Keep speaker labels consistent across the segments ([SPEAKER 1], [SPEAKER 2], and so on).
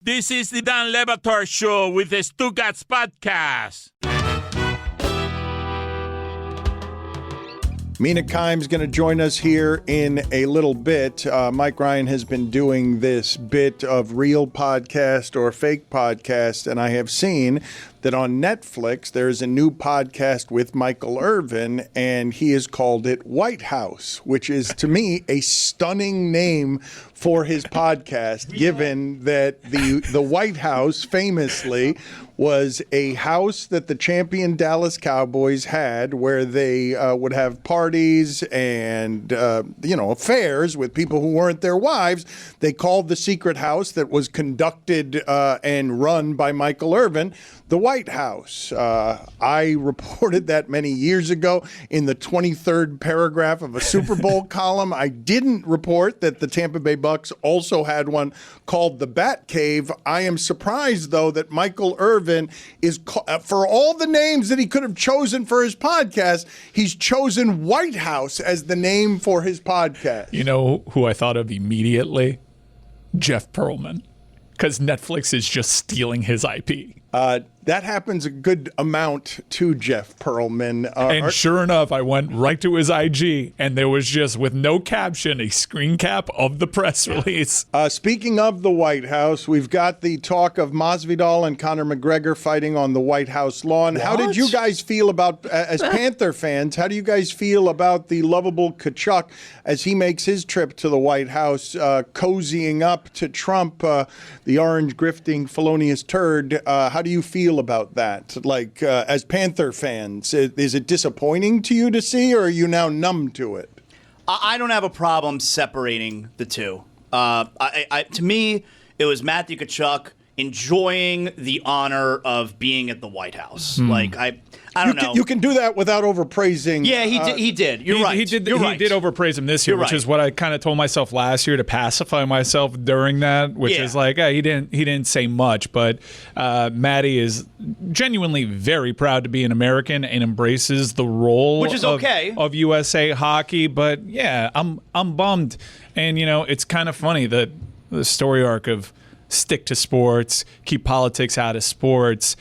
[SPEAKER 1] This is the Dan Le Batard Show with the Stugotz podcast.
[SPEAKER 2] Mina Kimes going to join us here in a little bit. Mike Ryan has been doing this bit of real podcast or fake podcast, and I have seen that on Netflix there's a new podcast with Michael Irvin, and he has called it White House, which is, to me, a stunning name for his podcast, given that the White House famously was a house that the champion Dallas Cowboys had where they would have parties and, affairs with people who weren't their wives. They called the secret house that was conducted and run by Michael Irvin the White House. I reported that many years ago in the 23rd paragraph of a Super Bowl column. I didn't report that the Tampa Bay Bucks also had one called the Bat Cave. I am surprised, though, that Michael Irvin is, for all the names that he could have chosen for his podcast, he's chosen White House as the name for his podcast.
[SPEAKER 3] You know who I thought of immediately? Jeff Pearlman. Because Netflix is just stealing his IP.
[SPEAKER 2] That happens a good amount to Jeff Pearlman.
[SPEAKER 3] And sure enough, I went right to his IG, and there was just, with no caption, a screen cap of the press release.
[SPEAKER 2] Speaking of the White House, we've got the talk of Masvidal and Conor McGregor fighting on the White House lawn. What? How did you guys feel about, as Panther fans, how do you guys feel about the lovable Kachuk as he makes his trip to the White House, cozying up to Trump, the orange grifting felonious turd? How do you feel about that? Like, as Panther fans, is it disappointing to you to see, or are you now numb to it?
[SPEAKER 4] I don't have a problem separating the two. To me, it was Matthew Kachuk enjoying the honor of being at the White House. I don't know.
[SPEAKER 2] You can do that without overpraising.
[SPEAKER 4] Yeah, he did. You're right.
[SPEAKER 3] He did overpraise him this year, which is what I kind of told myself last year to pacify myself during that, which is like, he didn't say much, but Matty is genuinely very proud to be an American and embraces the role,
[SPEAKER 4] which is okay,
[SPEAKER 3] of USA hockey. But yeah, I'm bummed, and it's kind of funny that the story arc of stick to sports, keep politics out of sports,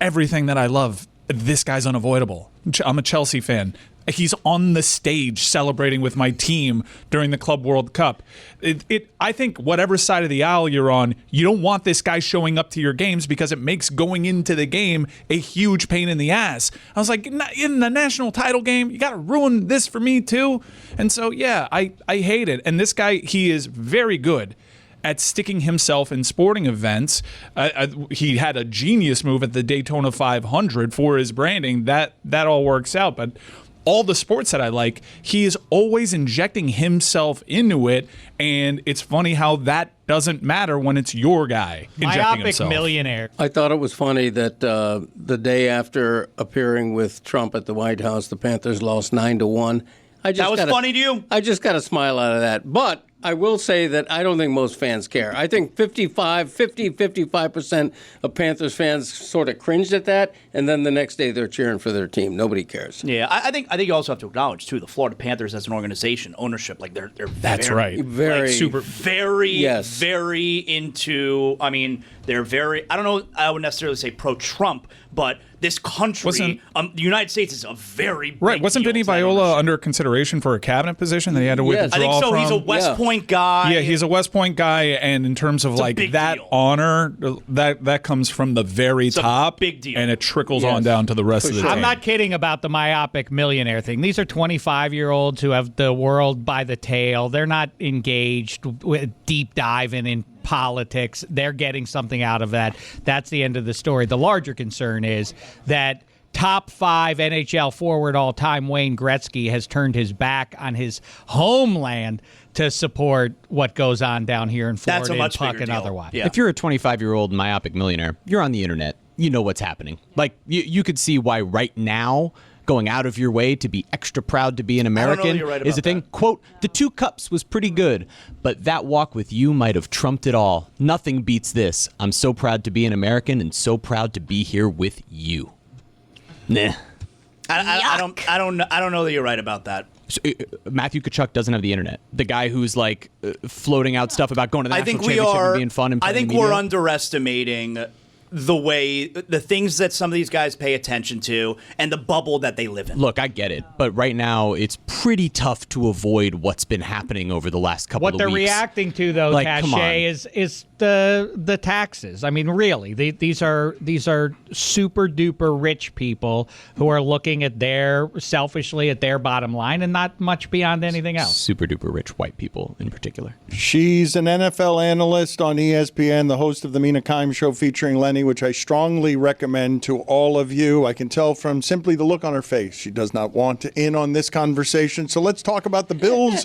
[SPEAKER 3] everything that I love. This guy's unavoidable. I'm a Chelsea fan. He's on the stage celebrating with my team during the Club World Cup. I think whatever side of the aisle you're on, you don't want this guy showing up to your games because it makes going into the game a huge pain in the ass. I was like, in the national title game, you got to ruin this for me too. And so, yeah, I hate it. And this guy, he is very good at sticking himself in sporting events. He had a genius move at the Daytona 500 for his branding. That all works out. But all the sports that I like, he is always injecting himself into it. And it's funny how that doesn't matter when it's your guy injecting himself.
[SPEAKER 5] Myopic millionaire.
[SPEAKER 6] I thought it was funny that the day after appearing with Trump at the White House, the Panthers lost 9-1.
[SPEAKER 4] That was funny to you?
[SPEAKER 6] I just got a smile out of that. But I will say that I don't think most fans care. I think 55% of Panthers fans sort of cringed at that, and then the next day they're cheering for their team. Nobody cares.
[SPEAKER 4] Yeah, I think you also have to acknowledge too the Florida Panthers as an organization, ownership, like they're
[SPEAKER 3] that's right,
[SPEAKER 6] very
[SPEAKER 3] super,
[SPEAKER 4] very into. I mean, they're very. I don't know. I would necessarily say pro-Trump, but this country, the United States, is a very big
[SPEAKER 3] right. Wasn't Vinny Viola under consideration for a cabinet position that he had to withdraw from?
[SPEAKER 4] I think so. He's a West Point guy.
[SPEAKER 3] Yeah, he's a West Point guy, and in terms of that
[SPEAKER 4] deal.
[SPEAKER 3] honor, that comes from the very top,
[SPEAKER 4] big deal,
[SPEAKER 3] and it trickles on down to the rest of the team.
[SPEAKER 5] I'm not kidding about the myopic millionaire thing. These are 25-year-olds who have the world by the tail. They're not engaged with deep diving in politics. They're getting something out of that. That's the end of the story. The larger concern is that top 5 NHL forward all-time Wayne Gretzky has turned his back on his homeland to support what goes on down here in Florida and Puck and otherwise.
[SPEAKER 7] Yeah. If you're a 25-year-old myopic millionaire, you're on the internet. You know what's happening. Like, you could see why right now going out of your way to be extra proud to be an American is a thing. Quote, the 2 cups was pretty good, but that walk with you might have trumped it all. Nothing beats this. I'm so proud to be an American and so proud to be here with you. Nah.
[SPEAKER 4] I don't know that you're right about that.
[SPEAKER 7] So, Matthew Tkachuk doesn't have the internet. The guy who's like floating out stuff about going to the national championship and being fun. And
[SPEAKER 4] I think we're underestimating the things that some of these guys pay attention to and the bubble that they live in.
[SPEAKER 7] Look, I get it, but right now it's pretty tough to avoid what's been happening over the last couple of weeks.
[SPEAKER 5] What they're reacting to, though,
[SPEAKER 7] like,
[SPEAKER 5] Cachet, is the taxes. I mean, really, these are super duper rich people who are looking at selfishly at their bottom line and not much beyond anything else.
[SPEAKER 7] Super duper rich white people in particular.
[SPEAKER 2] She's an NFL analyst on ESPN, the host of the Mina Kimes Show featuring Lenny, which I strongly recommend to all of you. I can tell from simply the look on her face. She does not want to in on this conversation. So let's talk about the Bills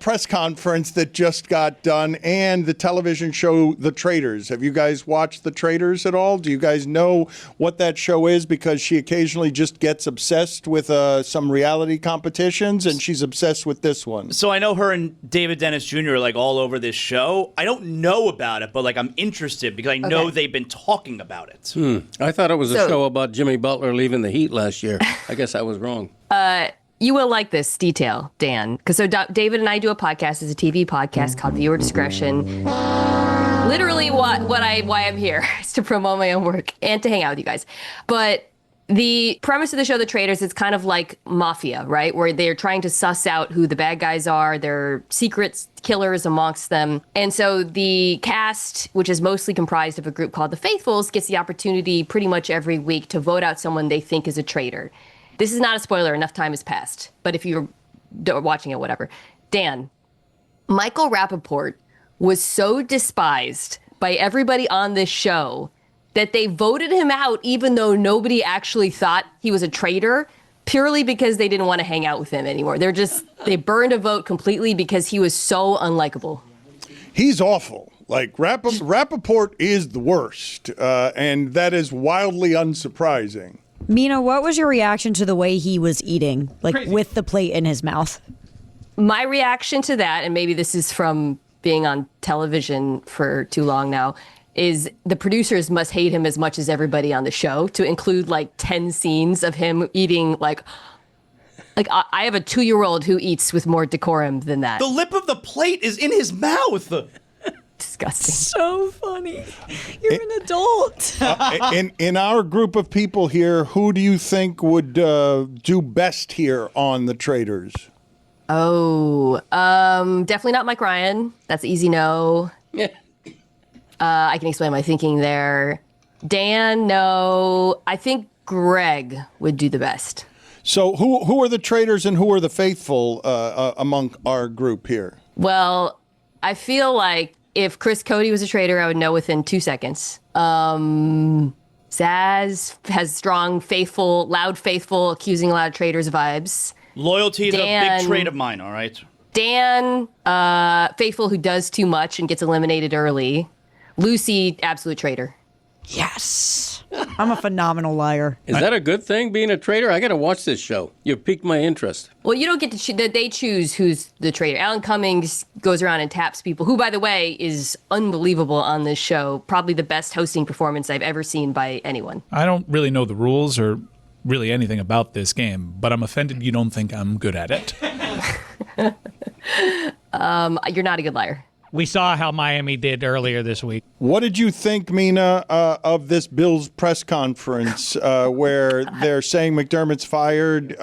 [SPEAKER 2] press conference that just got done and the television show The Traitors. Have you guys watched The Traitors at all? Do you guys know what that show is? Because she occasionally just gets obsessed with some reality competitions, and she's obsessed with this one.
[SPEAKER 4] So I know her and David Dennis Jr. are like all over this show. I don't know about it, but like I'm interested because I know they've been talking about it.
[SPEAKER 6] I thought it was a show about Jimmy Butler leaving the Heat last year. I guess I was wrong.
[SPEAKER 8] You will like this detail, Dan, because David and I do a podcast. It's a TV podcast called Viewer Discretion. Literally, why I'm here is to promote my own work and to hang out with you guys. But the premise of the show, The Traitors, is kind of like Mafia, right? Where they're trying to suss out who the bad guys are. There are secret killers amongst them. And so the cast, which is mostly comprised of a group called the Faithfuls, gets the opportunity pretty much every week to vote out someone they think is a traitor. This is not a spoiler. Enough time has passed. But if you're watching it, whatever. Dan, Michael Rappaport was so despised by everybody on this show that they voted him out even though nobody actually thought he was a traitor, purely because they didn't want to hang out with him anymore. They burned a vote completely because he was so unlikable.
[SPEAKER 2] He's awful. Like, Rappaport is the worst, and that is wildly unsurprising.
[SPEAKER 9] Mina, what was your reaction to the way he was eating, like Crazy. With the plate in his mouth?
[SPEAKER 8] My reaction to that, and maybe this is from being on television for too long now, is the producers must hate him as much as everybody on the show to include like 10 scenes of him eating like I have a 2-year-old who eats with more decorum than that.
[SPEAKER 4] The lip of the plate is in his mouth.
[SPEAKER 8] Disgusting.
[SPEAKER 9] So funny. You're an adult.
[SPEAKER 2] In our group of people here, who do you think would do best here on The Traitors?
[SPEAKER 8] Oh, definitely not Mike Ryan. That's easy no.
[SPEAKER 6] Yeah.
[SPEAKER 8] I can explain my thinking there. Dan, no. I think Greg would do the best.
[SPEAKER 2] So who are the traitors and who are the faithful among our group here?
[SPEAKER 8] Well, I feel like if Chris Cody was a traitor, I would know within 2 seconds. Zaz has strong, faithful, loud, faithful, accusing loud traitors vibes.
[SPEAKER 4] Loyalty is a big trait of mine, all right?
[SPEAKER 8] Dan, faithful who does too much and gets eliminated early. Lucy, absolute traitor.
[SPEAKER 9] Yes. I'm a phenomenal liar.
[SPEAKER 6] Is that a good thing, being a traitor? I got to watch this show. You've piqued my interest.
[SPEAKER 8] Well, you don't get to they choose who's the traitor. Alan Cummings goes around and taps people, who, by the way, is unbelievable on this show. Probably the best hosting performance I've ever seen by anyone.
[SPEAKER 3] I don't really know the rules or really anything about this game, but I'm offended you don't think I'm good at it.
[SPEAKER 8] You're not a good liar.
[SPEAKER 5] We saw how Miami did earlier this week.
[SPEAKER 2] What did you think, Mina, of this Bills press conference where they're saying McDermott's fired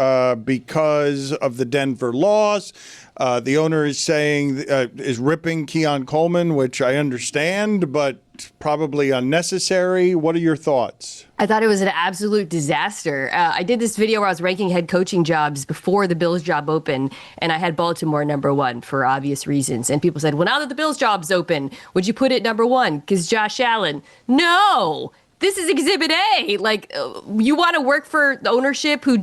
[SPEAKER 2] because of the Denver loss? The owner is saying is ripping Keon Coleman, which I understand, but probably unnecessary. What are your thoughts?
[SPEAKER 8] I thought it was an absolute disaster. I did this video where I was ranking head coaching jobs before the Bills job opened, and I had Baltimore #1 for obvious reasons. And people said, well, now that the Bills job's open, would you put it #1? Because Josh Allen. No! This is Exhibit A. Like, you want to work for the ownership who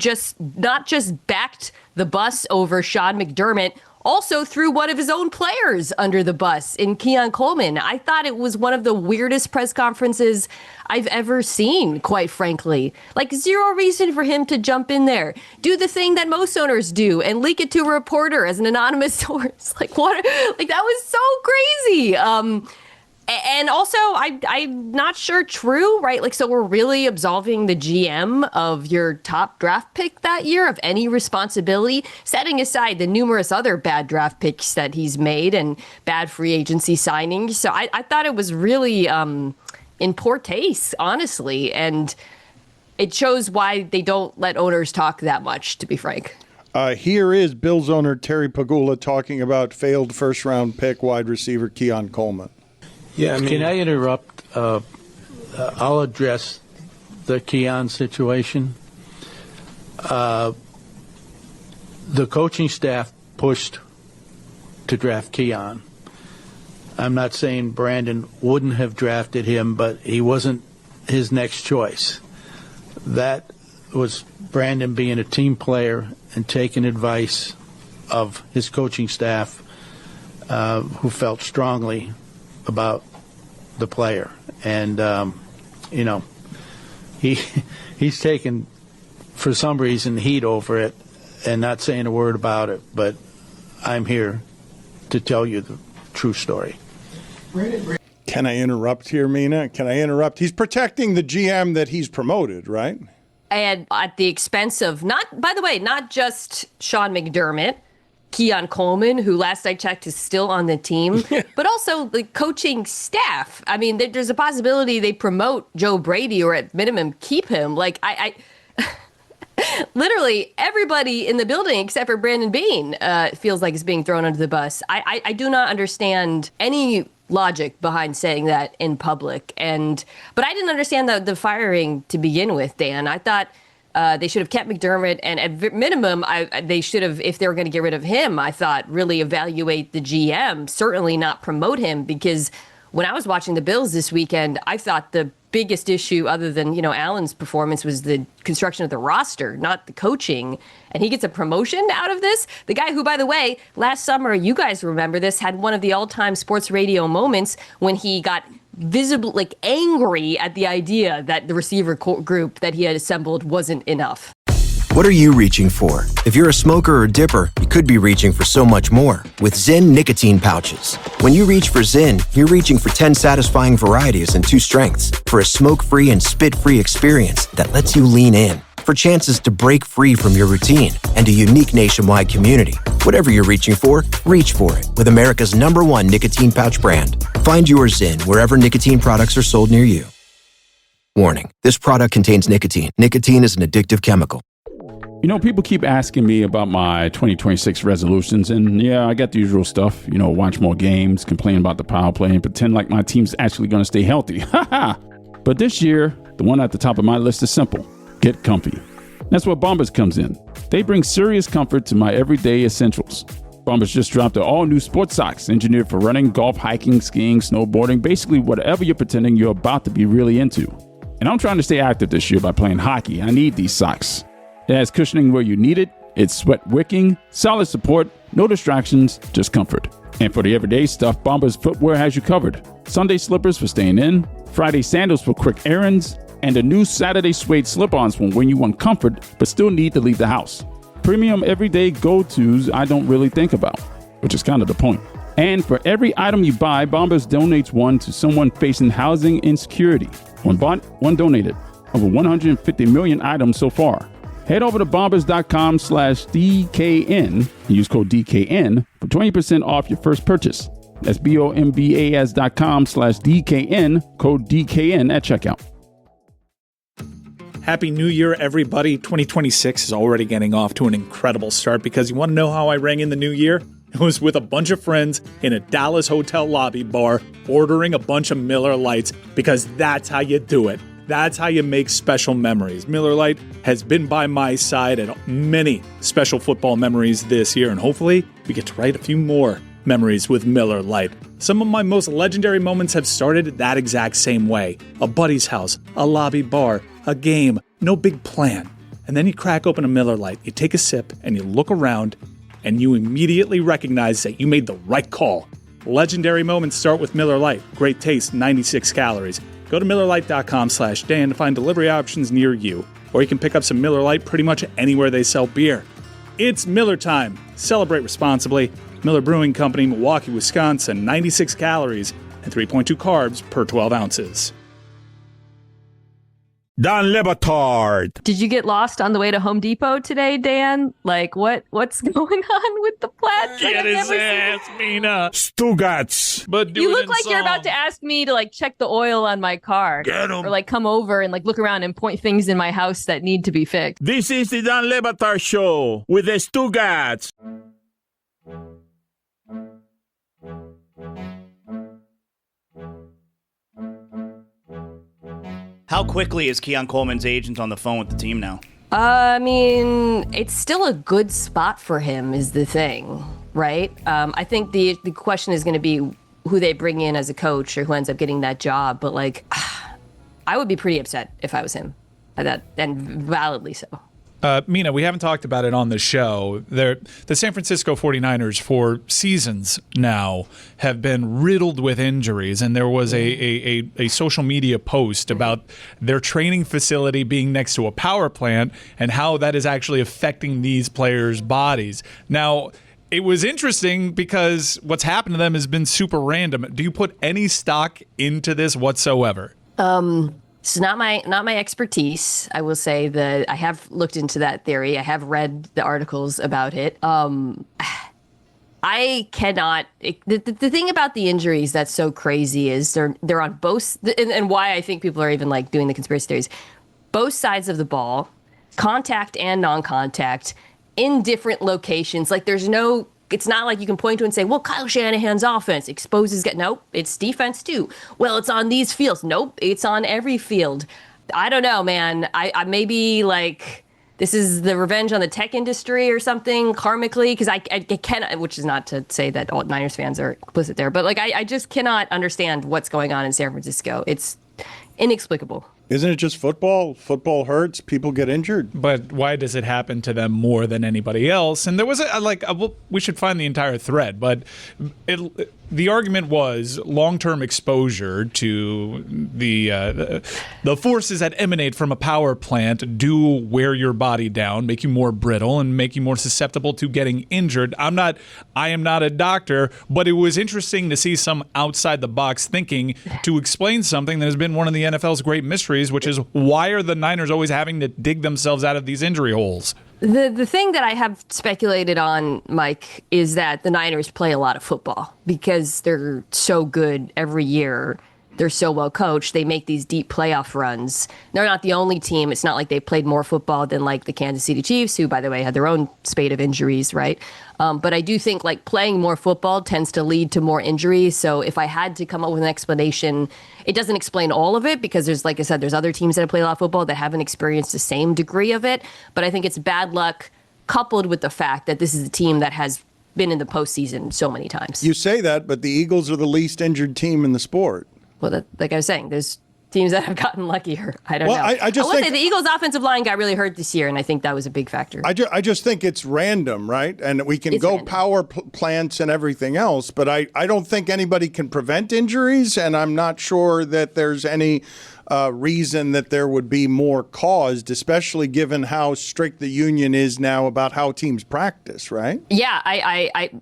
[SPEAKER 8] not just backed the bus over Sean McDermott, also threw one of his own players under the bus in Keon Coleman. I thought it was one of the weirdest press conferences I've ever seen, quite frankly. Like, zero reason for him to jump in there. Do the thing that most owners do and leak it to a reporter as an anonymous source. Like, what? Like, that was so crazy. And also, I'm not sure true, right? Like, so we're really absolving the GM of your top draft pick that year of any responsibility, setting aside the numerous other bad draft picks that he's made and bad free agency signings. So I thought it was really in poor taste, honestly. And it shows why they don't let owners talk that much, to be frank.
[SPEAKER 2] Here is Bills owner Terry Pagula talking about failed first-round pick wide receiver Keon Coleman.
[SPEAKER 10] Yeah, can I interrupt? I'll address the Keon situation. The coaching staff pushed to draft Keon. I'm not saying Brandon wouldn't have drafted him, but he wasn't his next choice. That was Brandon being a team player and taking advice of his coaching staff, who felt strongly about the player. And he's taken, for some reason, heat over it and not saying a word about it, but I'm here to tell you the true story.
[SPEAKER 2] Can I interrupt here, Mina? Can I interrupt? He's protecting the GM that he's promoted, right?
[SPEAKER 8] And at the expense of not just Sean McDermott, Keon Coleman, who last I checked is still on the team, but also the coaching staff. I mean, there's a possibility they promote Joe Brady or at minimum keep him. Like I literally everybody in the building except for Brandon Beane feels like is being thrown under the bus. I do not understand any logic behind saying that in public. But I didn't understand the firing to begin with, Dan. I thought they should have kept McDermott, and at minimum, they should have, if they were going to get rid of him, I thought really evaluate the GM, certainly not promote him, because when I was watching the Bills this weekend, I thought the biggest issue, other than Allen's performance, was the construction of the roster, not the coaching. And he gets a promotion out of this. The guy who, by the way, last summer, you guys remember this, had one of the all-time sports radio moments when he got visibly angry at the idea that the receiver group that he had assembled wasn't enough.
[SPEAKER 11] What are you reaching for? If you're a smoker or dipper, you could be reaching for so much more with Zyn nicotine pouches. When you reach for Zyn, you're reaching for 10 satisfying varieties and 2 strengths for a smoke-free and spit-free experience that lets you lean in, for chances to break free from your routine, and a unique nationwide community. Whatever you're reaching for, reach for it with America's #1 nicotine pouch brand. Find your Zyn wherever nicotine products are sold near you. Warning, this product contains nicotine. Nicotine is an addictive chemical.
[SPEAKER 12] People keep asking me about my 2026 resolutions, and I got the usual stuff. Watch more games, complain about the power play, and pretend like my team's actually going to stay healthy. But this year, the one at the top of my list is simple. Get comfy. That's where Bombas comes in. They bring serious comfort to my everyday essentials. Bombas just dropped their all-new sports socks, engineered for running, golf, hiking, skiing, snowboarding, basically whatever you're pretending you're about to be really into. And I'm trying to stay active this year by playing hockey. I need these socks. It has cushioning where you need it, it's sweat wicking, solid support, no distractions, just comfort. And for the everyday stuff, Bombas footwear has you covered. Sunday slippers for staying in, Friday sandals for quick errands, and the new Saturday suede slip-ons for when you want comfort but still need to leave the house. Premium everyday go-tos I don't really think about, which is kind of the point. And for every item you buy, Bombas donates one to someone facing housing insecurity. One bought, one donated. Over 150 million items so far. Head over to bombas.com/DKN and use code DKN for 20% off your first purchase. That's bombas.com/DKN, code DKN at checkout.
[SPEAKER 3] Happy New Year, everybody. 2026 is already getting off to an incredible start, because you want to know how I rang in the new year? It was with a bunch of friends in a Dallas hotel lobby bar ordering a bunch of Miller Lights, because that's how you do it. That's how you make special memories. Miller Lite has been by my side at many special football memories this year, and hopefully we get to write a few more memories with Miller Lite. Some of my most legendary moments have started that exact same way. A buddy's house, a lobby bar, a game, no big plan. And then you crack open a Miller Lite, you take a sip, and you look around, and you immediately recognize that you made the right call. Legendary moments start with Miller Lite. Great taste, 96 calories. Go to MillerLite.com/Dan to find delivery options near you, or you can pick up some Miller Lite pretty much anywhere they sell beer. It's Miller time. Celebrate responsibly. Miller Brewing Company, Milwaukee, Wisconsin, 96 calories. and 3.2 carbs per 12 ounces.
[SPEAKER 1] Dan Le Batard.
[SPEAKER 8] Did you get lost on the way to Home Depot today, Dan? Like, what's going on with the plats? Like,
[SPEAKER 3] Get his ass, Mina.
[SPEAKER 1] Stugotz.
[SPEAKER 3] But
[SPEAKER 8] You look like you're about to ask me to like check the oil on my car.
[SPEAKER 1] Get 'em.
[SPEAKER 8] Or like come over and like look around and point things in my house that need to be fixed.
[SPEAKER 1] This is the Dan Le Batard Show with the Stugotz.
[SPEAKER 4] How quickly is Keon Coleman's agent on the phone with the team now?
[SPEAKER 8] I mean, it's still a good spot for him is the thing, right? I think the question is going to be who they bring in as a coach or who ends up getting that job. But like, I would be pretty upset if I was him, and validly so.
[SPEAKER 3] Mina, we haven't talked about it on the show. The San Francisco 49ers for seasons now have been riddled with injuries, and there was a social media post about their training facility being next to a power plant and how that is actually affecting these players' bodies. Now, it was interesting because what's happened to them has been super random. Do you put any stock into this whatsoever?
[SPEAKER 8] It's not my expertise. I will say that I have looked into that theory. I have read the articles about it. I cannot. The thing about the injuries that's so crazy is they're on both, and why I think people are even like doing the conspiracy theories. Both sides of the ball, contact and non-contact, in different locations. Like there's no. It's not like you can point to and say, well, Kyle Shanahan's offense exposes... Nope, it's defense too. Well, it's on these fields. Nope, it's on every field. I don't know, man. I maybe, like, this is the revenge on the tech industry or something, karmically, because I cannot... Which is not to say that all Niners fans are complicit there, but, like, I just cannot understand what's going on in San Francisco. It's inexplicable.
[SPEAKER 2] Isn't it just football? Football hurts. People get injured.
[SPEAKER 3] But why does it happen to them more than anybody else? And there was we should find the entire thread, but the argument was long-term exposure to the forces that emanate from a power plant do wear your body down, make you more brittle, and make you more susceptible to getting injured. I am not a doctor, but it was interesting to see some outside-the-box thinking to explain something that has been one of the NFL's great mysteries, which is why are the Niners always having to dig themselves out of these injury holes?
[SPEAKER 8] The thing that I have speculated on, Mike, is that the Niners play a lot of football because they're so good every year. They're so well coached. They make these deep playoff runs. They're not the only team. It's not like they played more football than like the Kansas City Chiefs, who, by the way, had their own spate of injuries, right? But I do think like playing more football tends to lead to more injuries. So if I had to come up with an explanation, it doesn't explain all of it because there's, like I said, there's other teams that have played a lot of football that haven't experienced the same degree of it. But I think it's bad luck coupled with the fact that this is a team that has been in the postseason so many times.
[SPEAKER 2] You say that, but the Eagles are the least injured team in the sport.
[SPEAKER 8] Well, like I was saying, there's teams that have gotten luckier. I don't know.
[SPEAKER 2] I will
[SPEAKER 8] say the Eagles' offensive line got really hurt this year, and I think that was a big factor.
[SPEAKER 2] I just think it's random, right? And we can go random. Power plants and everything else, but I don't think anybody can prevent injuries, and I'm not sure that there's any reason that there would be more caused, especially given how strict the union is now about how teams practice, right?
[SPEAKER 8] Yeah,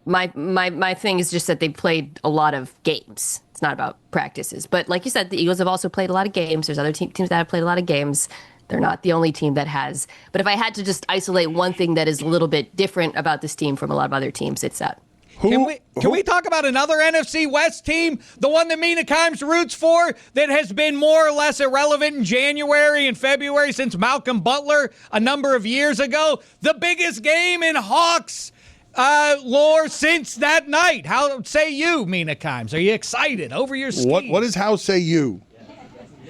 [SPEAKER 8] my thing is just that they played a lot of games. It's not about practices. But like you said, the Eagles have also played a lot of games. There's other teams that have played a lot of games. They're not the only team that has. But if I had to just isolate one thing that is a little bit different about this team from a lot of other teams, it's that.
[SPEAKER 5] Can we talk about another NFC West team, the one that Mina Kimes roots for, that has been more or less irrelevant in January and February since Malcolm Butler a number of years ago? The biggest game in Hawks lore since that night. How say you, Mina Kimes? Are you excited over your skis?
[SPEAKER 2] What is how say you?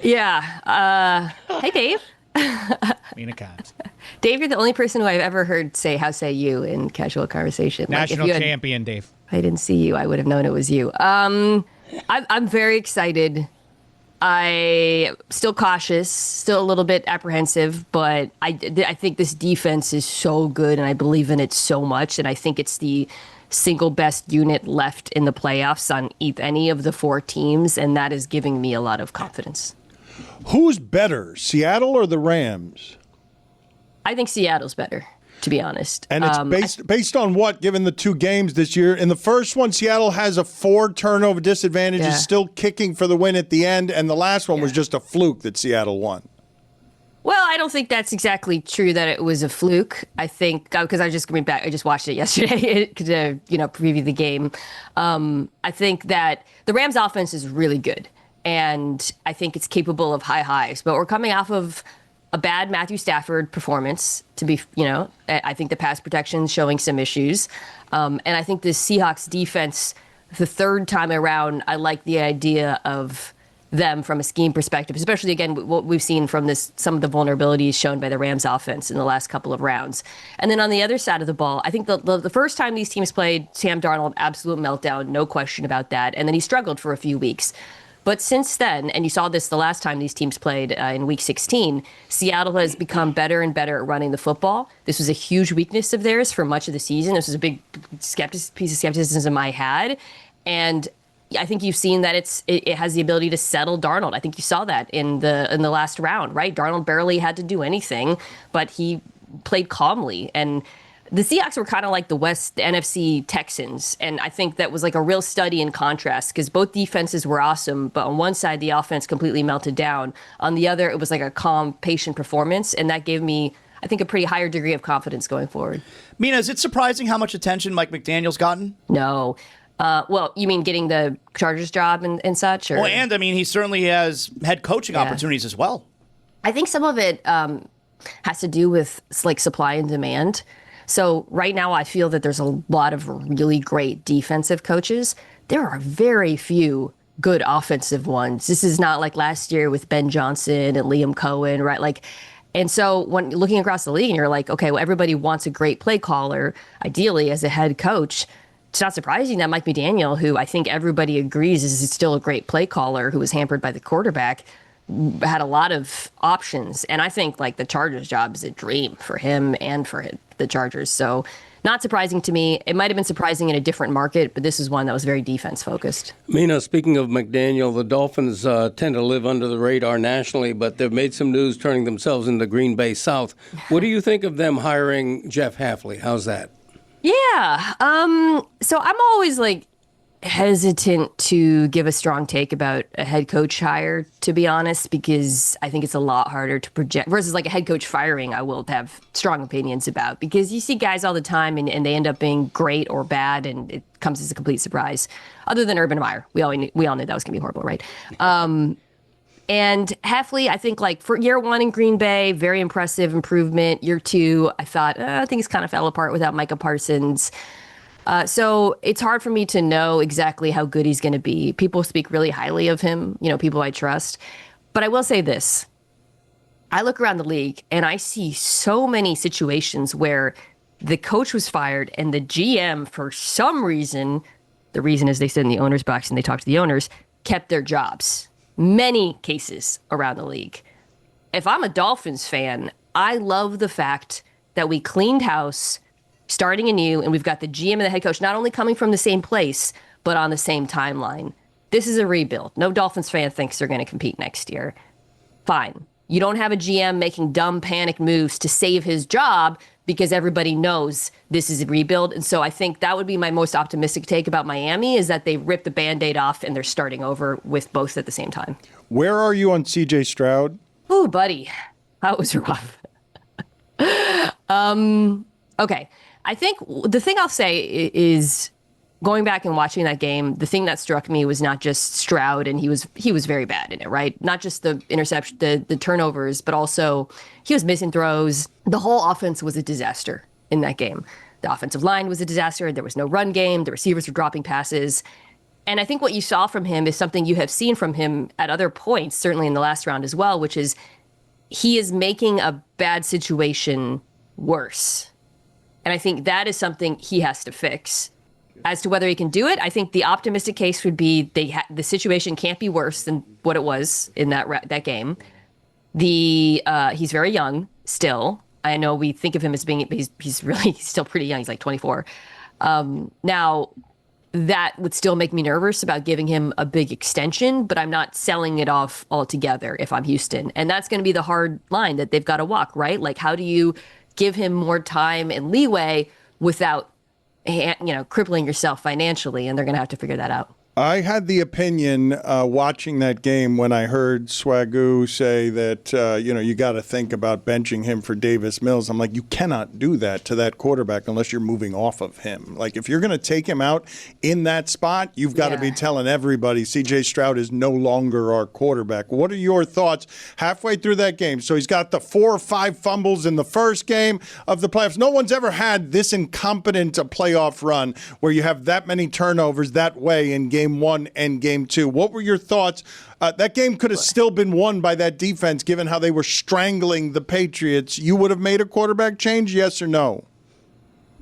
[SPEAKER 8] Yeah. Hey, Dave.
[SPEAKER 5] Mina Kimes.
[SPEAKER 8] Dave, you're the only person who I've ever heard say how say you in casual conversation.
[SPEAKER 5] National champion, Dave.
[SPEAKER 8] If I didn't see you, I would have known it was you. I'm very excited. I'm still cautious, still a little bit apprehensive, but I think this defense is so good, and I believe in it so much, and I think it's the single best unit left in the playoffs on any of the four teams, and that is giving me a lot of confidence.
[SPEAKER 2] Who's better, Seattle or the Rams?
[SPEAKER 8] I think Seattle's better. to be honest.
[SPEAKER 2] And it's based on what, given the two games this year? In the first one, Seattle has a 4 turnover disadvantage, is still kicking for the win at the end, and the last one was just a fluke that Seattle won.
[SPEAKER 8] Well, I don't think that's exactly true that it was a fluke. I think, because I just went back, I just watched it yesterday to preview the game. I think that the Rams offense is really good, and I think it's capable of high highs, but we're coming off of a bad Matthew Stafford performance I think the pass protection's showing some issues. And I think the Seahawks defense, the third time around, I like the idea of them from a scheme perspective, especially, again, what we've seen from some of the vulnerabilities shown by the Rams offense in the last couple of rounds. And then on the other side of the ball, I think the first time these teams played, Sam Darnold, absolute meltdown, no question about that. And then he struggled for a few weeks. But since then, and you saw this the last time these teams played in Week 16, Seattle has become better and better at running the football. This was a huge weakness of theirs for much of the season. This was a big piece of skepticism I had. And I think you've seen that it has the ability to settle Darnold. I think you saw that in the last round, right? Darnold barely had to do anything, but he played calmly. And the Seahawks were kind of like the NFC Texans, and I think that was like a real study in contrast because both defenses were awesome, but on one side, the offense completely melted down. On the other, it was like a calm, patient performance, and that gave me, I think, a pretty higher degree of confidence going forward.
[SPEAKER 4] Mina, is it surprising how much attention Mike McDaniel's gotten?
[SPEAKER 8] No. Well, you mean getting the Chargers job and such? Or?
[SPEAKER 4] Well, and I mean, he certainly has head coaching opportunities as well.
[SPEAKER 8] I think some of it has to do with like supply and demand. So right now I feel that there's a lot of really great defensive coaches. There are very few good offensive ones. This is not like last year with Ben Johnson and Liam Cohen, right? And so when looking across the league and you're like, okay, well, everybody wants a great play caller, ideally as a head coach. It's not surprising that Mike McDaniel, who I think everybody agrees is still a great play caller, who was hampered by the quarterback, had a lot of options. And I think like the Chargers job is a dream for him and for the Chargers. So not surprising to me. It might have been surprising in a different market, but this is one that was very defense focused.
[SPEAKER 6] Mina, speaking of McDaniel, the Dolphins tend to live under the radar nationally, but they've made some news turning themselves into Green Bay South. What do you think of them hiring Jeff Hafley? How's that?
[SPEAKER 8] Yeah. So I'm always like hesitant to give a strong take about a head coach hire, to be honest, because I think it's a lot harder to project versus like a head coach firing. I will have strong opinions about because you see guys all the time and they end up being great or bad, and it comes as a complete surprise. Other than Urban Meyer, we all knew that was gonna be horrible, right? And Hafley, I think like for year one in Green Bay, very impressive improvement. Year two, I thought things kind of fell apart without Micah Parsons. So it's hard for me to know exactly how good he's going to be. People speak really highly of him, people I trust. But I will say this. I look around the league and I see so many situations where the coach was fired and the GM, for some reason, the reason is they sit in the owner's box and they talk to the owners, kept their jobs. Many cases around the league. If I'm a Dolphins fan, I love the fact that we cleaned house, starting anew, and we've got the GM and the head coach not only coming from the same place, but on the same timeline. This is a rebuild. No Dolphins fan thinks they're going to compete next year. Fine. You don't have a GM making dumb panic moves to save his job because everybody knows this is a rebuild. And so I think that would be my most optimistic take about Miami is that they ripped the Band-Aid off and they're starting over with both at the same time.
[SPEAKER 2] Where are you on CJ Stroud?
[SPEAKER 8] Ooh, buddy. That was rough. Okay. I think the thing I'll say is going back and watching that game, the thing that struck me was not just Stroud, and he was very bad in it, right? Not just the interception, the turnovers, but also he was missing throws. The whole offense was a disaster in that game. The offensive line was a disaster. There was no run game. The receivers were dropping passes. And I think what you saw from him is something you have seen from him at other points, certainly in the last round as well, which is he is making a bad situation worse. And I think that is something he has to fix. As to whether he can do it, I think the optimistic case would be the situation can't be worse than what it was in that game. He's very young still. I know we think of him as being he's still pretty young. He's like 24. Now that would still make me nervous about giving him a big extension, but I'm not selling it off altogether if I'm Houston. And that's going to be the hard line that they've got to walk, right? Like, how do you give him more time and leeway without, crippling yourself financially, and they're going to have to figure that out.
[SPEAKER 2] I had the opinion watching that game when I heard Swagoo say that, you got to think about benching him for Davis Mills. I'm like, you cannot do that to that quarterback unless you're moving off of him. Like, if you're going to take him out in that spot, you've got to be telling everybody C.J. Stroud is no longer our quarterback. What are your thoughts halfway through that game? So he's got the 4 or 5 fumbles in the first game of the playoffs. No one's ever had this incompetent a playoff run where you have that many turnovers that way in game 1 and game 2. What were your thoughts? That game could have still been won by that defense, given how they were strangling the Patriots. You would have made a quarterback change, yes or no?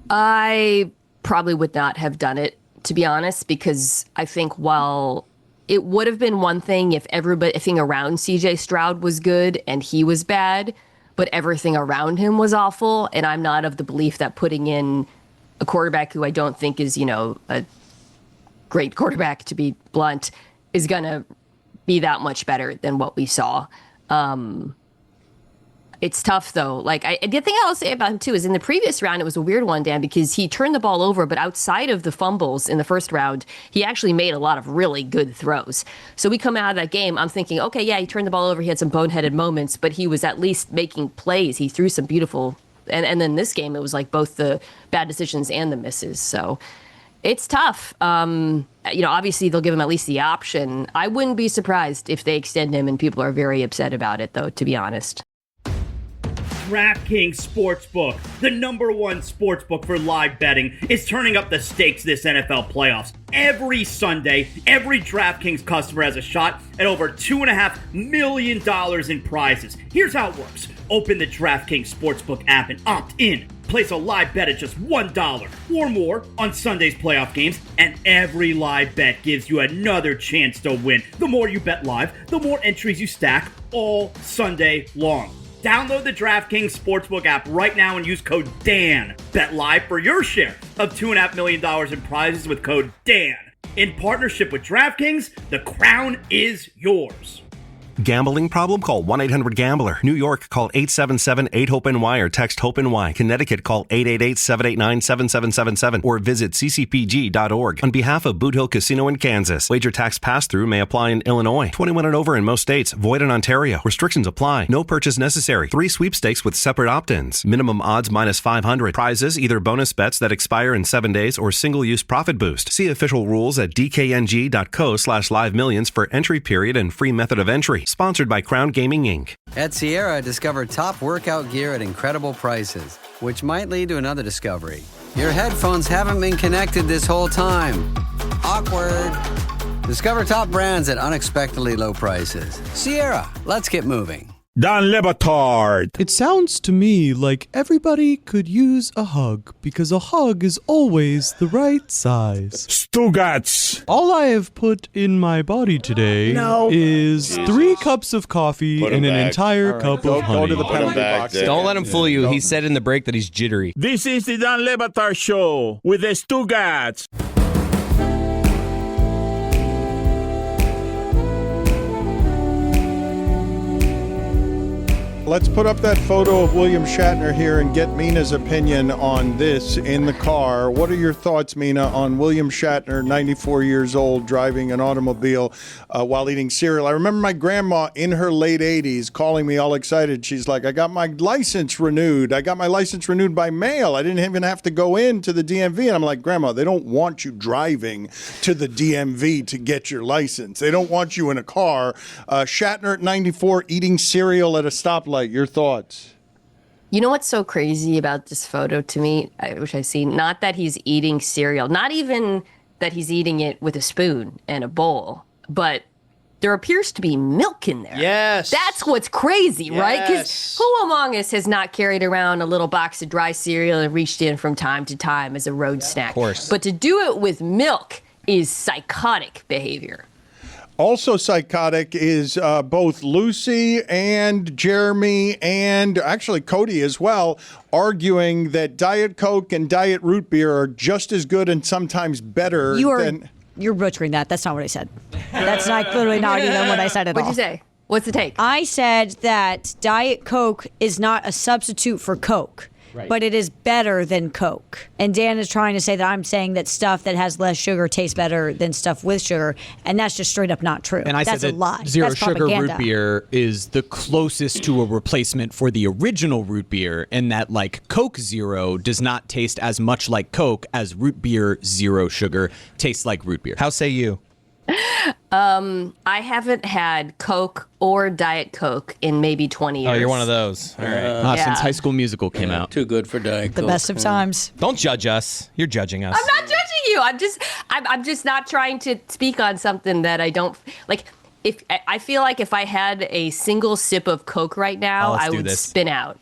[SPEAKER 8] I probably would not have done it, to be honest, because I think while it would have been one thing if everything around CJ Stroud was good and he was bad, but everything around him was awful, and I'm not of the belief that putting in a quarterback who I don't think is, a great quarterback, to be blunt, is going to be that much better than what we saw. It's tough, though. The thing I'll say about him, too, is in the previous round, it was a weird one, Dan, because he turned the ball over, but outside of the fumbles in the first round, he actually made a lot of really good throws. So we come out of that game, I'm thinking, okay, yeah, he turned the ball over, he had some boneheaded moments, but he was at least making plays. He threw some beautiful, and then this game, it was like both the bad decisions and the misses. So it's tough. Obviously they'll give him at least the option. I wouldn't be surprised if they extend him, and people are very upset about it, though, to be honest.
[SPEAKER 13] DraftKings Sportsbook, the #1 sportsbook for live betting, is turning up the stakes this NFL playoffs. Every Sunday, every DraftKings customer has a shot at over $2.5 million in prizes. Here's how it works. Open the DraftKings Sportsbook app and opt in. Place a live bet at just $1 or more on Sunday's playoff games, and every live bet gives you another chance to win. The more you bet live, the more entries you stack all Sunday long. Download the DraftKings Sportsbook app right now and use code DAN. Bet live for your share of $2.5 million in prizes with code DAN. In partnership with DraftKings, the crown is yours.
[SPEAKER 14] Gambling problem? Call 1-800-GAMBLER. New York, call 877-8-HOPE-NY or text HOPE-NY. Connecticut, call 888-789-7777 or visit ccpg.org. On behalf of Boot Hill Casino in Kansas, wager tax pass-through may apply in Illinois. 21 and over in most states. Void in Ontario. Restrictions apply. No purchase necessary. 3 sweepstakes with separate opt-ins. Minimum odds minus 500. Prizes, either bonus bets that expire in 7 days or single-use profit boost. See official rules at dkng.co/live-millions for entry period and free method of entry. Sponsored by Crown Gaming, Inc.
[SPEAKER 15] At Sierra, discover top workout gear at incredible prices, which might lead to another discovery. Your headphones haven't been connected this whole time. Awkward. Discover top brands at unexpectedly low prices. Sierra, let's get moving.
[SPEAKER 1] Dan Le Batard.
[SPEAKER 16] It sounds to me like everybody could use a hug, because a hug is always the right size.
[SPEAKER 1] Stugotz.
[SPEAKER 16] All I have put in my body today is 3 cups of coffee and an entire cup of honey.
[SPEAKER 2] Go to the penalty box.
[SPEAKER 17] Don't let him fool you. He said in the break that he's jittery.
[SPEAKER 1] This is the Dan Le Batard Show with the Stugotz.
[SPEAKER 2] Let's put up that photo of William Shatner here and get Mina's opinion on this in the car. What are your thoughts, Mina, on William Shatner, 94 years old, driving an automobile while eating cereal? I remember my grandma in her late 80s calling me all excited. She's like, I got my license renewed. I got my license renewed by mail. I didn't even have to go into the DMV. And I'm like, Grandma, they don't want you driving to the DMV to get your license. They don't want you in a car. Shatner at 94 eating cereal at a stoplight. Your thoughts?
[SPEAKER 8] You know what's so crazy about this photo to me, which I see, not that he's eating cereal, not even that he's eating it with a spoon and a bowl, but there appears to be milk in there.
[SPEAKER 4] Yes.
[SPEAKER 8] That's what's crazy, right?
[SPEAKER 4] Yes.
[SPEAKER 8] Because who among us has not carried around a little box of dry cereal and reached in from time to time as a road snack?
[SPEAKER 17] Of course.
[SPEAKER 8] But to do it with milk is psychotic behavior.
[SPEAKER 2] Also psychotic is both Lucy and Jeremy and actually Cody as well arguing that Diet Coke and Diet Root Beer are just as good and sometimes better than...
[SPEAKER 9] You're butchering that. That's not what I said. That's literally not even what I said at all.
[SPEAKER 8] What'd you say? What's the take?
[SPEAKER 9] I said that Diet Coke is not a substitute for Coke. but it is better than Coke. And Dan is trying to say that I'm saying that stuff that has less sugar tastes better than stuff with sugar, and that's just straight up not true.
[SPEAKER 7] And I
[SPEAKER 9] that's
[SPEAKER 7] said
[SPEAKER 9] a lie.
[SPEAKER 7] that zero
[SPEAKER 9] That's
[SPEAKER 7] sugar
[SPEAKER 9] propaganda.
[SPEAKER 7] root beer is the closest to a replacement for the original root beer, and that like Coke Zero does not taste as much like Coke as root beer zero sugar tastes like root beer.
[SPEAKER 17] How say you?
[SPEAKER 8] I haven't had Coke or Diet Coke in maybe 20 years.
[SPEAKER 17] Oh, you're one of those. All right.
[SPEAKER 8] Yeah.
[SPEAKER 7] Since High School Musical came out.
[SPEAKER 6] Too good for Diet
[SPEAKER 9] The
[SPEAKER 6] Coke.
[SPEAKER 9] best of times.
[SPEAKER 17] Don't judge us. You're judging us.
[SPEAKER 8] I'm not judging you. I'm just not trying to speak on something that I don't like. If I feel like if I had a single sip of Coke right now, I would spin out.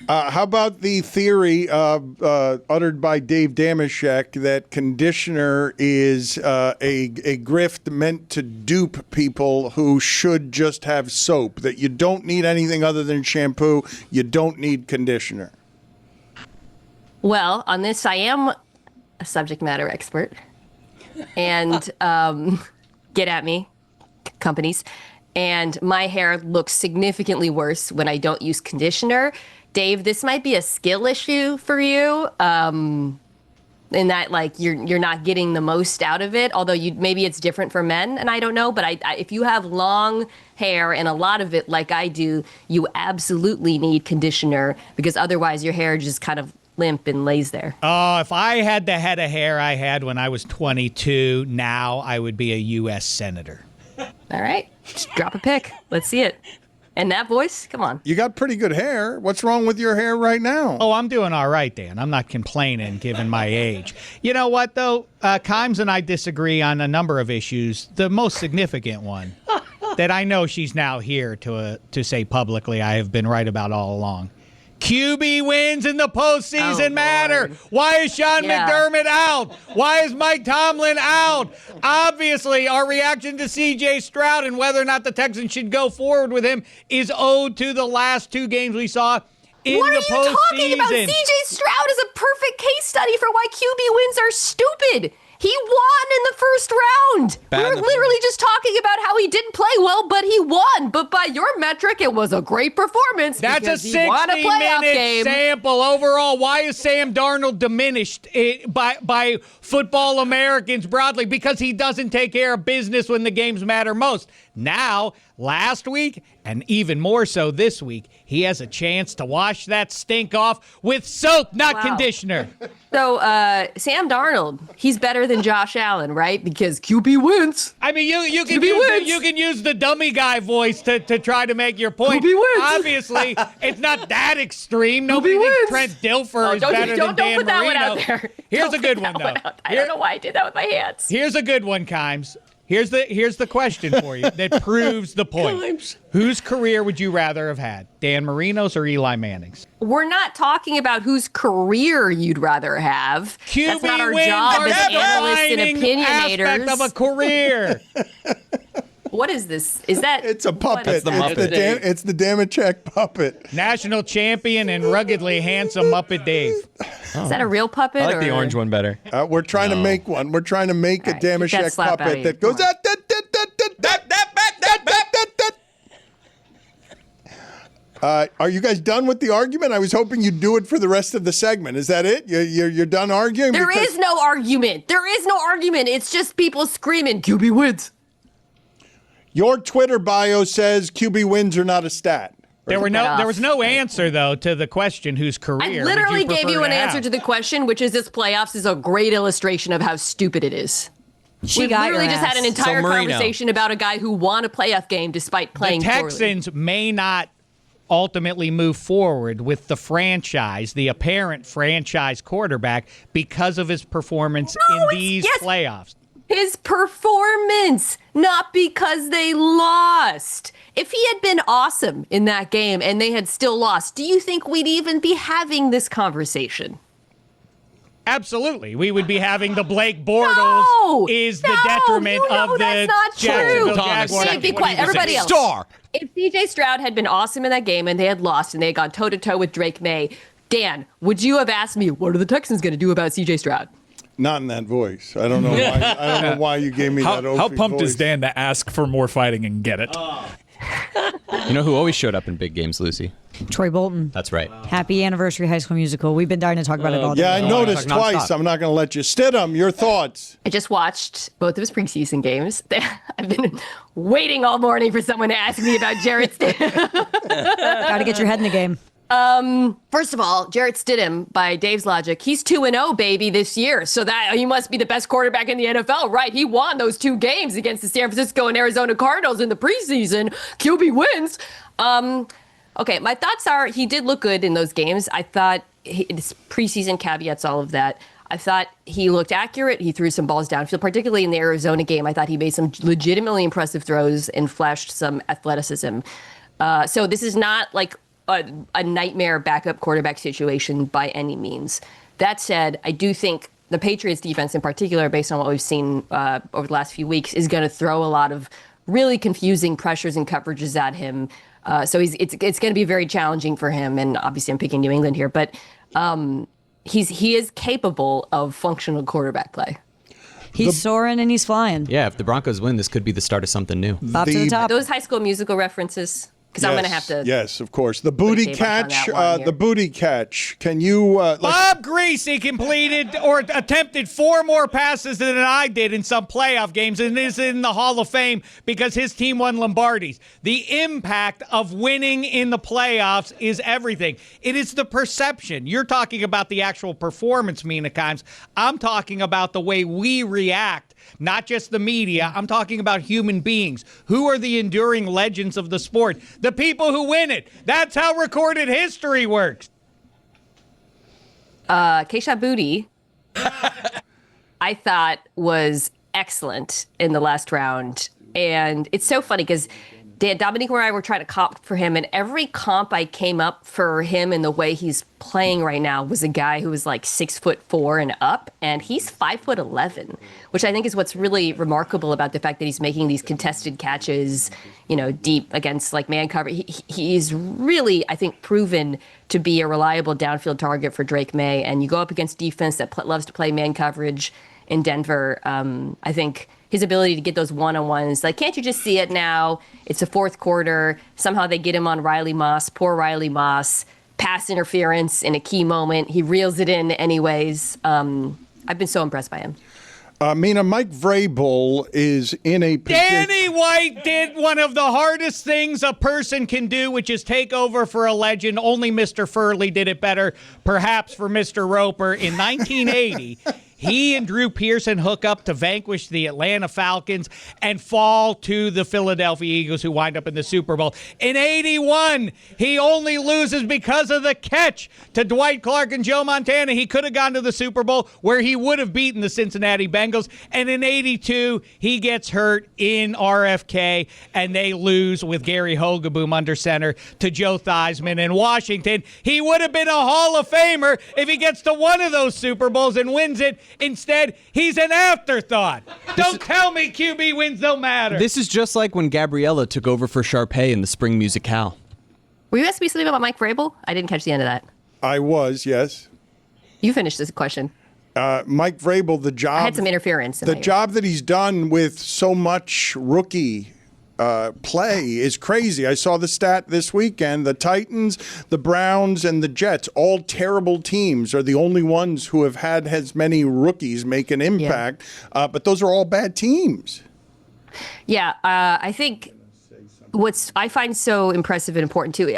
[SPEAKER 2] How about the theory uttered by Dave Dameshek that conditioner is a grift meant to dupe people who should just have soap, that you don't need anything other than shampoo, you don't need conditioner?
[SPEAKER 8] Well, on this, I am a subject matter expert. And get at me, companies. And my hair looks significantly worse when I don't use conditioner. Dave, this might be a skill issue for you, in that like you're not getting the most out of it. Although maybe it's different for men, and I don't know. But if you have long hair and a lot of it, like I do, you absolutely need conditioner because otherwise your hair just kind of limp and lays there.
[SPEAKER 5] Oh, if I had the head of hair I had when I was 22, now I would be a U.S. Senator.
[SPEAKER 8] All right, just drop a pic. Let's see it. And that voice, come on.
[SPEAKER 2] You got pretty good hair. What's wrong with your hair right now?
[SPEAKER 5] Oh, I'm doing all right, Dan. I'm not complaining given my age. You know what, though? Kimes and I disagree on a number of issues. The most significant one that I know she's now here to say publicly I have been right about all along. QB wins in the postseason matter. Why is Sean McDermott out? Why is Mike Tomlin out? Obviously, our reaction to CJ Stroud and whether or not the Texans should go forward with him is owed to the last two games we saw in the postseason.
[SPEAKER 8] What are you talking about? CJ Stroud is a perfect case study for why QB wins are stupid. He won in the first round. We were literally just talking about how he didn't play well, but he won. But by your metric, it was a great performance.
[SPEAKER 5] That's a
[SPEAKER 8] 60-minute
[SPEAKER 5] sample overall. Why is Sam Darnold diminished by football Americans broadly? Because he doesn't take care of business when the games matter most. Now, last week, and even more so this week, he has a chance to wash that stink off with soap, not conditioner.
[SPEAKER 8] So, Sam Darnold, he's better than Josh Allen, right? Because QB wins.
[SPEAKER 5] I mean, you can use the dummy guy voice to try to make your point.
[SPEAKER 8] QB wins.
[SPEAKER 5] Obviously, it's not that extreme. Nobody thinks Trent Dilfer is better than Dan
[SPEAKER 8] put that
[SPEAKER 5] Marino.
[SPEAKER 8] one out there.
[SPEAKER 5] Here's a good one, though.
[SPEAKER 8] I don't know why I did that with my hands.
[SPEAKER 5] Here's a good one, Kimes. Here's the question for you that proves the point. Whose career would you rather have had, Dan Marino's or Eli Manning's?
[SPEAKER 8] We're not talking about whose career you'd rather have.
[SPEAKER 5] QB
[SPEAKER 8] That's not our
[SPEAKER 5] wins
[SPEAKER 8] job
[SPEAKER 5] are
[SPEAKER 8] as
[SPEAKER 5] the
[SPEAKER 8] analysts and
[SPEAKER 5] defining
[SPEAKER 8] opinionators.
[SPEAKER 5] aspect of a career.
[SPEAKER 8] What is this? Is that?
[SPEAKER 2] It's a puppet.
[SPEAKER 17] It's the Muppet.
[SPEAKER 2] It's the Dameshek puppet.
[SPEAKER 5] National champion and ruggedly handsome Muppet Dave.
[SPEAKER 8] Is that a real puppet?
[SPEAKER 17] I like the orange one better.
[SPEAKER 2] We're trying to make one. We're trying to make a
[SPEAKER 8] All right, get that
[SPEAKER 2] Dameshek
[SPEAKER 8] slap out of
[SPEAKER 2] puppet
[SPEAKER 8] you.
[SPEAKER 2] that goes.
[SPEAKER 8] Come
[SPEAKER 2] Are you guys done with the argument? I was hoping you'd do it for the rest of the segment. Is that it? You're done arguing?
[SPEAKER 8] There is no argument. There is no argument. It's just people screaming, QB wins.
[SPEAKER 2] Your Twitter bio says QB wins are not a stat.
[SPEAKER 5] There was no answer though to the question whose career.
[SPEAKER 8] I literally
[SPEAKER 5] would you
[SPEAKER 8] gave you
[SPEAKER 5] prefer
[SPEAKER 8] an
[SPEAKER 5] to
[SPEAKER 8] answer
[SPEAKER 5] have?
[SPEAKER 8] to the question, which is this playoffs is a great illustration of how stupid it is. We
[SPEAKER 9] got
[SPEAKER 8] literally
[SPEAKER 9] your
[SPEAKER 8] just had an
[SPEAKER 9] ass.
[SPEAKER 8] entire
[SPEAKER 17] So, Marino.
[SPEAKER 8] conversation about a guy who won a playoff game despite playing
[SPEAKER 5] The Texans may not ultimately move forward with the franchise, the apparent franchise quarterback, because of his performance in these playoffs.
[SPEAKER 8] His performance, not because they lost. If he had been awesome in that game and they had still lost, do you think we'd even be having this conversation?
[SPEAKER 5] Absolutely. We would be having the Blake Bortles is the detriment of the
[SPEAKER 8] that's not
[SPEAKER 5] Jacksonville
[SPEAKER 8] true.
[SPEAKER 5] Jaguars.
[SPEAKER 8] Be quiet, everybody else.
[SPEAKER 17] Star.
[SPEAKER 8] If CJ Stroud had been awesome in that game and they had lost and they had gone toe-to-toe with Drake May, Dan, would you have asked me, what are the Texans going to do about CJ Stroud?
[SPEAKER 2] Not in that voice. I don't know why. I don't know why you gave me that.
[SPEAKER 3] How
[SPEAKER 2] Oafy
[SPEAKER 3] pumped
[SPEAKER 2] voice.
[SPEAKER 3] is Dan to ask for more fighting and get it?
[SPEAKER 7] You know who always showed up in big games, Lucy?
[SPEAKER 9] Troy Bolton.
[SPEAKER 7] That's right.
[SPEAKER 9] Happy anniversary High School Musical. We've been dying to talk about it all day.
[SPEAKER 2] Yeah, I noticed twice. I'm not going to let you. Stidham, your thoughts?
[SPEAKER 8] I just watched both of his preseason games. I've been waiting all morning for someone to ask me about Jarrett Stidham.
[SPEAKER 9] Got to get your head in the game.
[SPEAKER 8] First of all, Jarrett Stidham, by Dave's logic, he's 2-0, baby, this year. So that he must be the best quarterback in the NFL, right? He won those 2 games against the San Francisco and Arizona Cardinals in the preseason. QB wins. Okay, my thoughts are he did look good in those games. I thought his preseason caveats, all of that. I thought he looked accurate. He threw some balls downfield, particularly in the Arizona game. I thought he made some legitimately impressive throws and flashed some athleticism. So this is not like a nightmare backup quarterback situation by any means. That said, I do think the Patriots defense in particular, based on what we've seen over the last few weeks, is going to throw a lot of really confusing pressures and coverages at him. So it's going to be very challenging for him. And obviously I'm picking New England here, but he is capable of functional quarterback play.
[SPEAKER 9] He's soaring and he's flying.
[SPEAKER 7] Yeah, if the Broncos win, this could be the start of something new.
[SPEAKER 9] Up to the top.
[SPEAKER 8] Those High School Musical references, because I'm going to have to.
[SPEAKER 2] Yes, of course. The booty catch. The booty catch. Can you?
[SPEAKER 5] Bob Greasy completed or attempted 4 more passes than I did in some playoff games, and is in the Hall of Fame because his team won Lombardis. The impact of winning in the playoffs is everything. It is the perception. You're talking about the actual performance, Mina Kimes. I'm talking about the way we react. Not just the media. I'm talking about human beings. Who are the enduring legends of the sport? The people who win it. That's how recorded history works.
[SPEAKER 8] Keisha Booty, I thought was excellent in the last round. And it's so funny because Dominique and I were trying to comp for him, and every comp I came up for him and the way he's playing right now was a guy who was like 6'4" and up, and he's 5'11", which I think is what's really remarkable about the fact that he's making these contested catches, deep against like man cover. He's really, I think, proven to be a reliable downfield target for Drake May. And you go up against defense that loves to play man coverage in Denver. I think his ability to get those one-on-ones, like, can't you just see it now? It's the fourth quarter. Somehow they get him on Riley Moss, poor Riley Moss, pass interference in a key moment. He reels it in anyways. I've been so impressed by him.
[SPEAKER 2] Mina, Mike Vrabel is in a position.
[SPEAKER 5] Danny White did one of the hardest things a person can do, which is take over for a legend. Only Mr. Furley did it better, perhaps for Mr. Roper. In 1980, he and Drew Pearson hook up to vanquish the Atlanta Falcons and fall to the Philadelphia Eagles, who wind up in the Super Bowl. In 81, he only loses because of the catch to Dwight Clark and Joe Montana. He could have gone to the Super Bowl where he would have beaten the Cincinnati Bengals. And in 82, he gets hurt in RFK, and they lose with Gary Hogaboom under center to Joe Theismann in Washington. He would have been a Hall of Famer if he gets to one of those Super Bowls and wins it. Instead, he's an afterthought. Don't tell me QB wins don't matter.
[SPEAKER 7] This is just like when Gabriella took over for Sharpay in the Spring Musicale.
[SPEAKER 8] Were you asking me something about Mike Vrabel? I didn't catch the end of that.
[SPEAKER 2] I was, yes.
[SPEAKER 8] You finished this question.
[SPEAKER 2] Mike Vrabel, the job.
[SPEAKER 8] I had some interference.
[SPEAKER 2] The job that he's done with so much rookie play is crazy. I saw the stat this weekend. The Titans, the Browns, and the Jets, all terrible teams, are the only ones who have had as many rookies make an impact. Yeah. But those are all bad teams.
[SPEAKER 8] Yeah, I think what's I find so impressive and important too,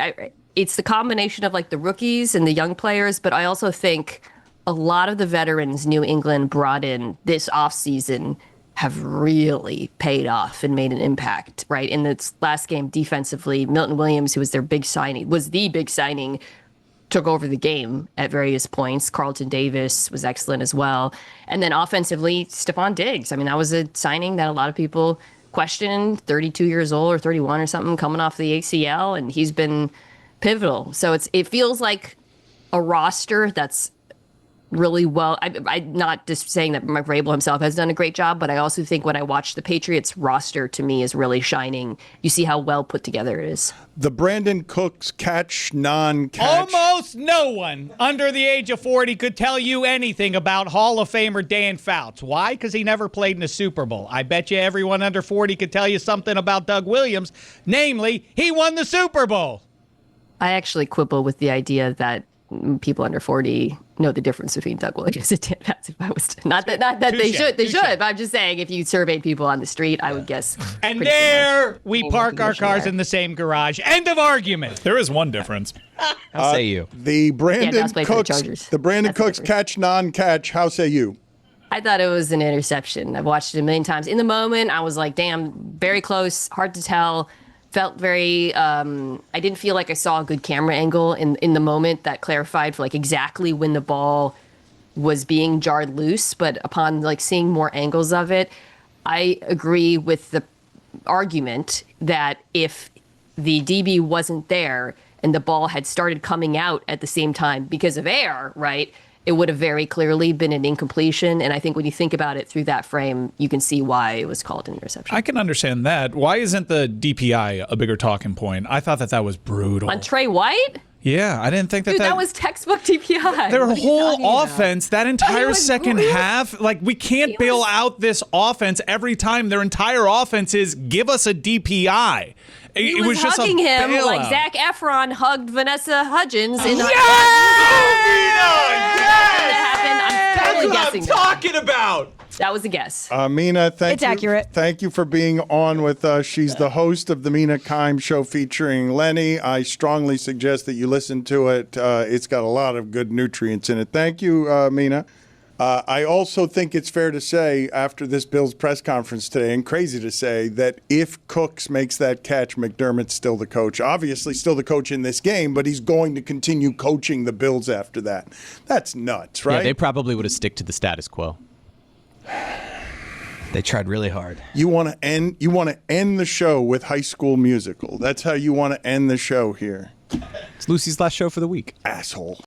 [SPEAKER 8] it's the combination of like the rookies and the young players, but I also think a lot of the veterans New England brought in this offseason have really paid off and made an impact, right? In this last game defensively, Milton Williams, who was their big signing, was the big signing, took over the game at various points. Carlton Davis was excellent as well. And then offensively, Stephon Diggs. I mean, that was a signing that a lot of people questioned, 32 years old or 31 or something, coming off the ACL, and he's been pivotal. So it feels like a roster that's really well. I'm not just saying that Mike Vrabel himself has done a great job, but I also think when I watch the Patriots roster, to me, is really shining. You see how well put together it is.
[SPEAKER 2] The Brandon Cooks catch, non-catch.
[SPEAKER 5] Almost no one under the age of 40 could tell you anything about Hall of Famer Dan Fouts. Why? Because he never played in a Super Bowl. I bet you everyone under 40 could tell you something about Doug Williams. Namely, he won the Super Bowl.
[SPEAKER 8] I actually quibble with the idea that people under 40 know the difference between Doug Williams and Dan Fouts. If I was to, not that they should, but I'm just saying if you surveyed people on the street, I would guess.
[SPEAKER 5] And there we park our cars in the same garage. End of argument.
[SPEAKER 3] There is one difference.
[SPEAKER 17] How say you?
[SPEAKER 2] The Brandon Cooks catch, non-catch. How say you?
[SPEAKER 8] I thought it was an interception. I've watched it a million times. In the moment, I was like, damn, very close, hard to tell. Felt very, I didn't feel like I saw a good camera angle in the moment that clarified for like exactly when the ball was being jarred loose. But upon like seeing more angles of it, I agree with the argument that if the DB wasn't there and the ball had started coming out at the same time because of air, right, it would have very clearly been an incompletion. And I think when you think about it through that frame, you can see why it was called an interception.
[SPEAKER 3] I can understand that. Why isn't the DPI a bigger talking point? I thought that was brutal.
[SPEAKER 8] On Trey White?
[SPEAKER 3] Yeah, I didn't think that.
[SPEAKER 8] Dude, that was textbook DPI.
[SPEAKER 3] Their whole offense, that entire second half, like we can't bail out this offense every time. Their entire offense is give us a DPI.
[SPEAKER 8] He was just hugging him like Zac Efron hugged Vanessa Hudgens in
[SPEAKER 3] Yes!
[SPEAKER 8] That happened. I'm totally guessing.
[SPEAKER 17] That's what I'm talking about.
[SPEAKER 8] That was a guess.
[SPEAKER 2] Mina,
[SPEAKER 9] It's accurate.
[SPEAKER 2] Thank you for being on with us. She's the host of the Mina Kimes Show featuring Lenny. I strongly suggest that you listen to it. It's got a lot of good nutrients in it. Thank you, Mina. I also think it's fair to say after this Bills press conference today, and crazy to say, that if Cooks makes that catch, McDermott's still the coach. Obviously still the coach in this game, but he's going to continue coaching the Bills after that. That's nuts, right?
[SPEAKER 7] Yeah, they probably would have stick to the status quo.
[SPEAKER 17] They tried really hard.
[SPEAKER 2] You want to end the show with High School Musical. That's how you want to end the show here.
[SPEAKER 7] It's Lucy's last show for the week.
[SPEAKER 2] Asshole.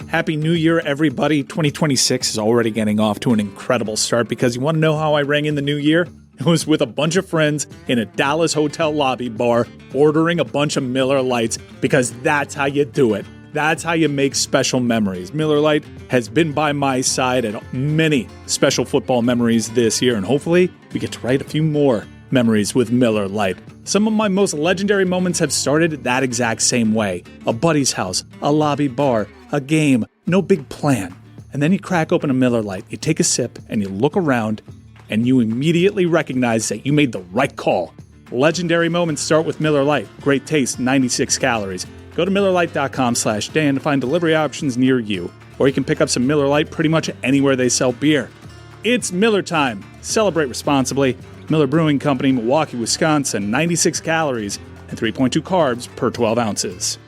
[SPEAKER 3] Happy New Year, everybody. 2026 is already getting off to an incredible start because you want to know how I rang in the new year? It was with a bunch of friends in a Dallas hotel lobby bar ordering a bunch of Miller Lights because that's how you do it. That's how you make special memories. Miller Lite has been by my side at many special football memories this year, and hopefully we get to write a few more memories with Miller Lite. Some of my most legendary moments have started that exact same way. A buddy's house, a lobby bar, a game, no big plan. And then you crack open a Miller Lite, you take a sip, and you look around, and you immediately recognize that you made the right call. Legendary moments start with Miller Lite. Great taste, 96 calories. Go to MillerLite.com/Dan to find delivery options near you. Or you can pick up some Miller Lite pretty much anywhere they sell beer. It's Miller time. Celebrate responsibly. Miller Brewing Company, Milwaukee, Wisconsin, 96 calories and 3.2 carbs per 12 ounces.